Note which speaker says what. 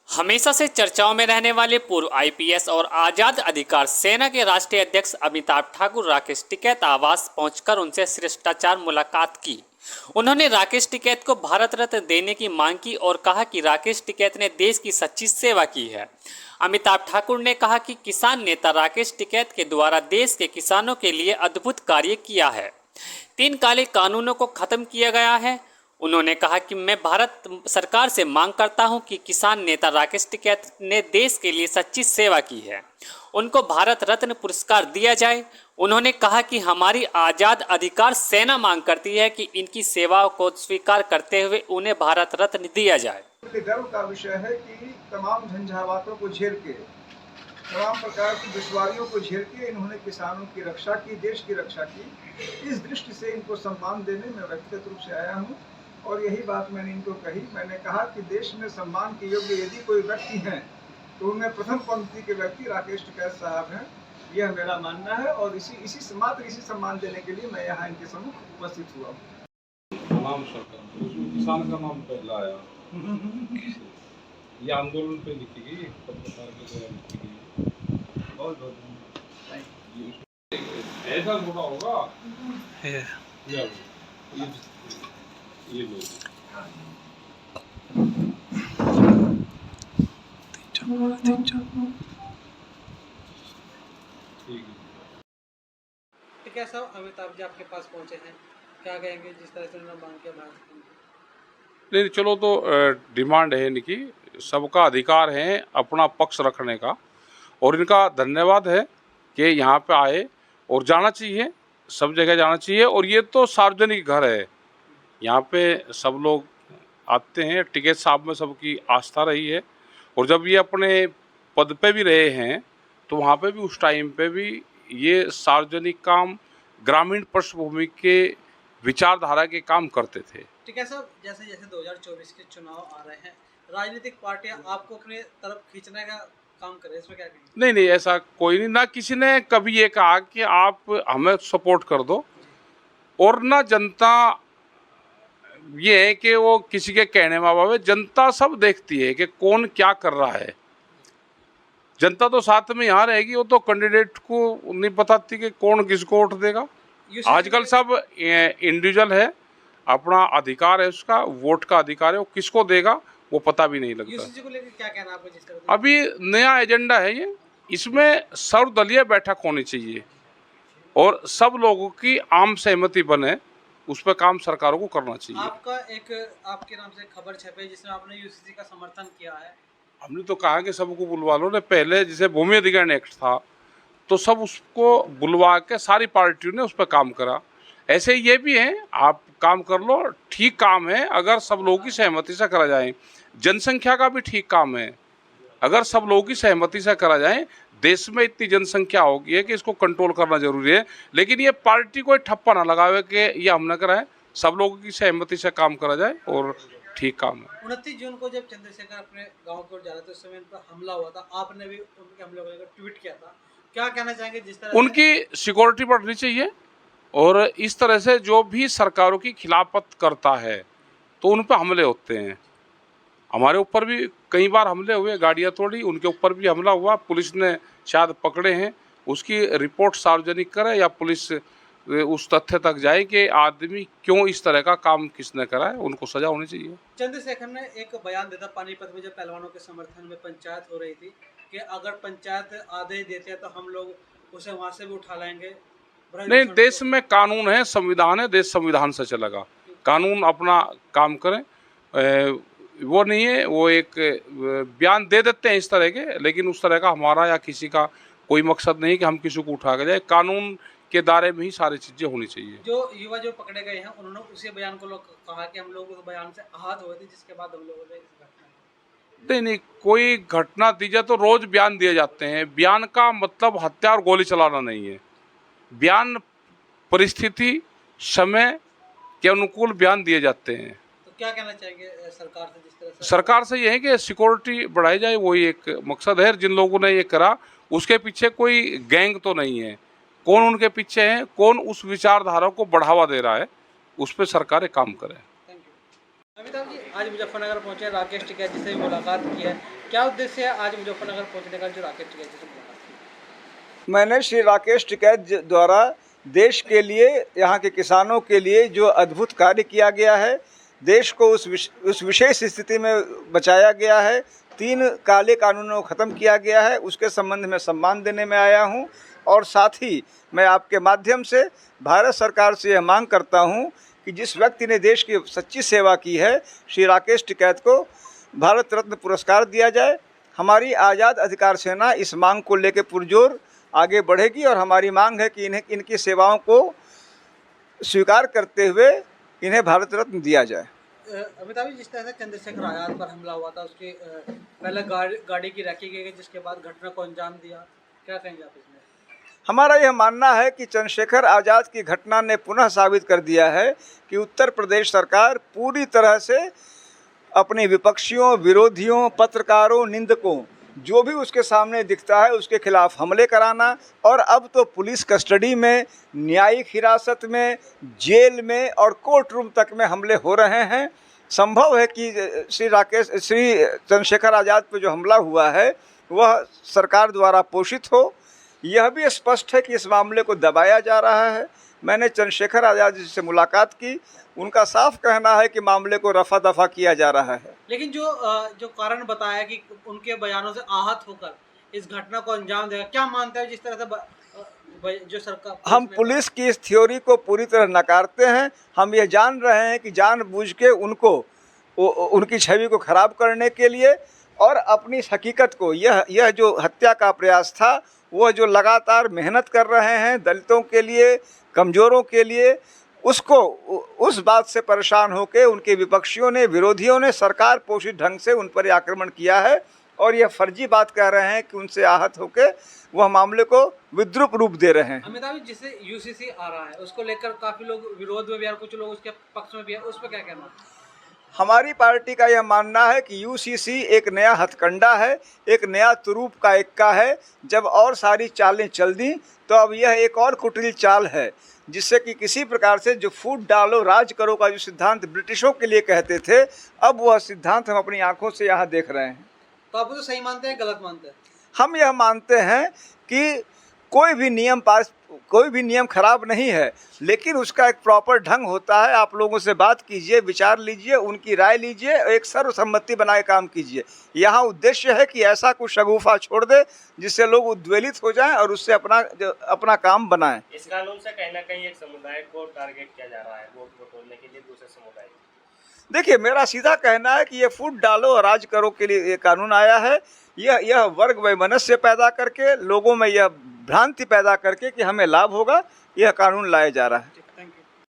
Speaker 1: हमेशा से चर्चाओं में रहने वाले पूर्व आईपीएस और आजाद अधिकार सेना के राष्ट्रीय अध्यक्ष अमिताभ ठाकुर राकेश टिकैत आवास पहुंचकर उनसे शिष्टाचार मुलाकात की। उन्होंने राकेश टिकैत को भारत रत्न देने की मांग की और कहा कि राकेश टिकैत ने देश की सच्ची सेवा की है। अमिताभ ठाकुर ने कहा कि किसान नेता राकेश टिकैत के द्वारा देश के किसानों के लिए अद्भुत कार्य किया है। 3 काले कानूनों को खत्म किया गया है। उन्होंने कहा कि मैं भारत सरकार से मांग करता हूं कि किसान नेता राकेश टिकैत ने देश के लिए सच्ची सेवा की है, उनको भारत रत्न पुरस्कार दिया जाए। उन्होंने कहा कि हमारी आजाद अधिकार सेना मांग करती है कि इनकी सेवाओं को स्वीकार करते हुए उन्हें भारत रत्न दिया जाए।
Speaker 2: गर्व का विषय है कि तमाम झंझावातों को झेल के, तमाम प्रकार की दुश्वारियों को झेल के इन्होंने किसानों की रक्षा की, देश की रक्षा की। इस दृष्टि से इनको सम्मान देने में व्यक्तिगत रूप से आया हूँ और यही बात मैंने इनको कही। मैंने कहा कि देश में सम्मान के योग्य यदि कोई व्यक्ति हैं तो उनमें प्रथम पंक्ति के व्यक्ति राकेश टिकैत साहब हैं, यह मेरा मानना है और इसी सम्मान देने के लिए मैं यहाँ इनके सम्मुख उपस्थित हुआ हूँ।
Speaker 3: नाम सरकार उसमें किसान का नाम पहला आया। ये आंदोलन पे लिखी गई, पत्रकार के द्वारा लिखी गई। बहुत बहुत ऐसा थोड़ा होगा ये लोग
Speaker 4: ठीक है साहब, अमिताभ जी आपके पास पहुंचे हैं, क्या कहेंगे जिस तरह से उन्होंने मांग किया भारत?
Speaker 3: नहीं, चलो तो डिमांड है इनकी, सबका अधिकार है अपना पक्ष रखने का और इनका धन्यवाद है कि यहाँ पे आए और जाना चाहिए, सब जगह जाना चाहिए। और ये तो सार्वजनिक घर है, यहाँ पे सब लोग आते हैं। टिकैत साहब में सबकी आस्था रही है और जब ये अपने पद पे भी रहे हैं तो वहाँ पे भी उस टाइम पे भी ये सार्वजनिक काम, ग्रामीण पृष्ठभूमि के विचारधारा के काम करते थे।
Speaker 4: ठीक है साहब, जैसे जैसे 2024 के चुनाव आ रहे हैं, राजनीतिक पार्टियां आपको अपने तरफ खींचने का काम करें, इसमें क्या कहेंगे?
Speaker 3: नहीं, ऐसा कोई नहीं, ना किसी ने कभी ये कहा कि आप हमें सपोर्ट कर दो और ना जनता ये है कि वो किसी के कहने में आवे। जनता सब देखती है कि कौन क्या कर रहा है। जनता तो साथ में यहाँ रहेगी, वो तो कैंडिडेट को नहीं बताती कि कौन किसको वोट देगा। आजकल सब इंडिविजुअल है, अपना अधिकार है, उसका वोट का अधिकार है, वो किसको देगा वो पता भी नहीं लगता।
Speaker 4: यूसीसी को लेकर क्या कहना आपको? जिस तरह
Speaker 3: अभी नया एजेंडा है ये, इसमें सर्वदलीय बैठक होनी चाहिए और सब लोगों की आम सहमति बने, उस पर काम सरकारों को करना चाहिए।
Speaker 4: आपके नाम से खबर छपे जिसमें आपने यूसीसी का समर्थन किया है।
Speaker 3: हमने तो कहा कि सबको बुलवा लो ने, पहले जैसे भूमि अधिग्रहण एक्ट था तो सब उसको बुलवा के सारी पार्टियों ने उस पर काम करा। ऐसे ये भी है, आप काम कर लो, ठीक काम है अगर सब लोगों की सहमति से करा जाए। जनसंख्या का भी ठीक काम है, अगर सब लोगों की सहमति से करा जाए। देश में इतनी जनसंख्या हो गई है कि इसको कंट्रोल करना जरूरी है, लेकिन ये पार्टी कोई ठप्पा ना लगावे कि ये हमने कराए। सब लोगों की सहमति से काम करा जाए और ठीक काम है।
Speaker 4: 29 जून को जब चंद्रशेखर अपने गाँव की ओर जा रहे थे, उस समय उन पर हमला हुआ था, आपने भी उनके हमले को लेकर ट्वीट किया था, क्या कहना चाहेंगे? जिस तरह
Speaker 3: उनकी सिक्योरिटी बढ़नी चाहिए और इस तरह से जो भी सरकारों की खिलाफत करता है तो उन पर हमले होते हैं। हमारे ऊपर भी कई बार हमले हुए, गाड़ियाँ तोड़ी, उनके ऊपर भी हमला हुआ, पुलिस ने शायद पकड़े हैं। उसकी रिपोर्ट सार्वजनिक करे या पुलिस उस तथ्य तक जाए कि आदमी क्यों इस तरह का काम किसने करा है, उनको सजा होनी चाहिए।
Speaker 4: चंद्रशेखर ने एक बयान दिया था पानीपत में, जब पहलवानों के समर्थन में पंचायत हो रही थी, कि अगर पंचायत आदेश देते हैं तो हम लोग उसे वहाँ से भी उठा लाएंगे।
Speaker 3: नहीं, देश में कानून है, संविधान है, देश संविधान से चलेगा। कानून अपना काम करें, वो नहीं है वो एक बयान दे देते हैं इस तरह के, लेकिन उस तरह का हमारा या किसी का कोई मकसद नहीं कि हम किसी को उठा के जाए। कानून के दायरे में ही सारी चीजें होनी चाहिए।
Speaker 4: जो युवा जो पकड़े गए हैं उन्होंने उसी बयान को कहा कि हम लोग उस बयान से आहत हुए थे, जिसके बाद हम लोगों ने इस घटना
Speaker 3: नहीं, कोई घटना दी जाए तो रोज बयान दिए जाते हैं। बयान का मतलब हत्या और गोली चलाना नहीं है। बयान परिस्थिति, समय के अनुकूल बयान दिए जाते हैं।
Speaker 4: तो क्या कहना चाहेंगे सरकार से? जिस तरह से
Speaker 3: सरकार से ये है कि सिक्योरिटी बढ़ाई जाए, वही एक मकसद है। जिन लोगों ने ये करा उसके पीछे कोई गैंग तो नहीं है, कौन उनके पीछे है, कौन उस विचारधारा को बढ़ावा दे रहा है, उस पर सरकारें काम करें।
Speaker 4: Thank you. अमिताभ जी आज मुजफ्फरनगर पहुंचे, राकेश टिकैत जी से भी मुलाकात की है, क्या उद्देश्य है आज मुजफ्फरनगर पहुंचने का जो राकेश टिकैत जी से मुलाकात की?
Speaker 2: मैंने श्री राकेश टिकैत द्वारा देश के लिए, यहाँ के किसानों के लिए जो अद्भुत कार्य किया गया है, देश को उस विशेष स्थिति में बचाया गया है, 3 काले कानूनों को ख़त्म किया गया है, उसके संबंध में सम्मान देने में आया हूँ। और साथ ही मैं आपके माध्यम से भारत सरकार से यह मांग करता हूँ कि जिस व्यक्ति ने देश की सच्ची सेवा की है, श्री राकेश टिकैत को भारत रत्न पुरस्कार दिया जाए। हमारी आज़ाद अधिकार सेना इस मांग को लेकर पुरजोर आगे बढ़ेगी और हमारी मांग है कि इनकी सेवाओं को स्वीकार करते हुए इन्हें भारत रत्न दिया जाए।
Speaker 4: अमिताभ जी, जिस तरह से चंद्रशेखर आज़ाद पर हमला हुआ था, उसके पहले गाड़ी की रैकी की गई, जिसके बाद घटना को अंजाम दिया, क्या कहेंगे आप इसमें?
Speaker 2: हमारा यह मानना है कि चंद्रशेखर आज़ाद की घटना ने पुनः साबित कर दिया है कि उत्तर प्रदेश सरकार पूरी तरह से अपने विपक्षियों, विरोधियों, पत्रकारों, निंदकों, जो भी उसके सामने दिखता है उसके खिलाफ हमले कराना, और अब तो पुलिस कस्टडी में, न्यायिक हिरासत में, जेल में और कोर्ट रूम तक में हमले हो रहे हैं। संभव है कि श्री चंद्रशेखर आज़ाद पर जो हमला हुआ है वह सरकार द्वारा पोषित हो। यह भी स्पष्ट है कि इस मामले को दबाया जा रहा है। मैंने चंद्रशेखर आज़ाद जी से मुलाकात की, उनका साफ कहना है कि मामले को रफा दफा किया जा रहा है।
Speaker 4: लेकिन जो कारण बताया कि उनके बयानों से आहत होकर इस घटना को अंजाम देगा, क्या मानते हैं? जिस तरह से जो सरकार,
Speaker 2: हम पुलिस की इस थ्योरी को पूरी तरह नकारते हैं। हम ये जान रहे हैं कि जानबूझ के उनकी छवि को खराब करने के लिए और अपनी हकीकत को, यह जो हत्या का प्रयास था, वह जो लगातार मेहनत कर रहे हैं दलितों के लिए, कमज़ोरों के लिए, उस बात से परेशान होकर उनके विपक्षियों ने, विरोधियों ने सरकार पोषित ढंग से उन पर आक्रमण किया है और यह फर्जी बात कह रहे हैं कि उनसे आहत होकर वह मामले को विद्रूप रूप दे रहे हैं।
Speaker 4: अमिताभ जी, जिससे यूसीसी आ रहा है उसको लेकर काफ़ी लोग विरोध में भी है, कुछ लोग उसके पक्ष में भी है, उस पर क्या कहना?
Speaker 2: हमारी पार्टी का यह मानना है कि यूसीसी एक नया हथकंडा है, एक नया तुरूप का इक्का है। जब और सारी चालें चल दी तो अब यह एक और कुटिल चाल है, जिससे कि किसी प्रकार से जो फूट डालो राज करो का जो सिद्धांत ब्रिटिशों के लिए कहते थे, अब वह सिद्धांत हम अपनी आंखों से यहाँ देख रहे हैं।
Speaker 4: तो आप तो सही मानते हैं, गलत मानते हैं?
Speaker 2: हम यह मानते हैं कि कोई भी नियम खराब नहीं है, लेकिन उसका एक प्रॉपर ढंग होता है। आप लोगों से बात कीजिए, विचार लीजिए, उनकी राय लीजिए, एक सर्वसम्मति बनाए काम कीजिए। यहाँ उद्देश्य है कि ऐसा कुछ शगुफा छोड़ दे जिससे लोग उद्वेलित हो जाएं और उससे अपना काम बनाएं।
Speaker 5: इस कानून से कहीं ना कहीं एक समुदाय को टारगेट किया जा रहा है, वोट बटोरने के लिए दूसरे समुदाय।
Speaker 2: देखिए, मेरा सीधा कहना है कि ये फूट डालो और राज करो के लिए ये कानून आया है। यह वर्ग वैमनस्य पैदा करके, लोगों में यह भ्रांति पैदा करके कि हमें लाभ होगा, यह कानून लाया जा रहा है।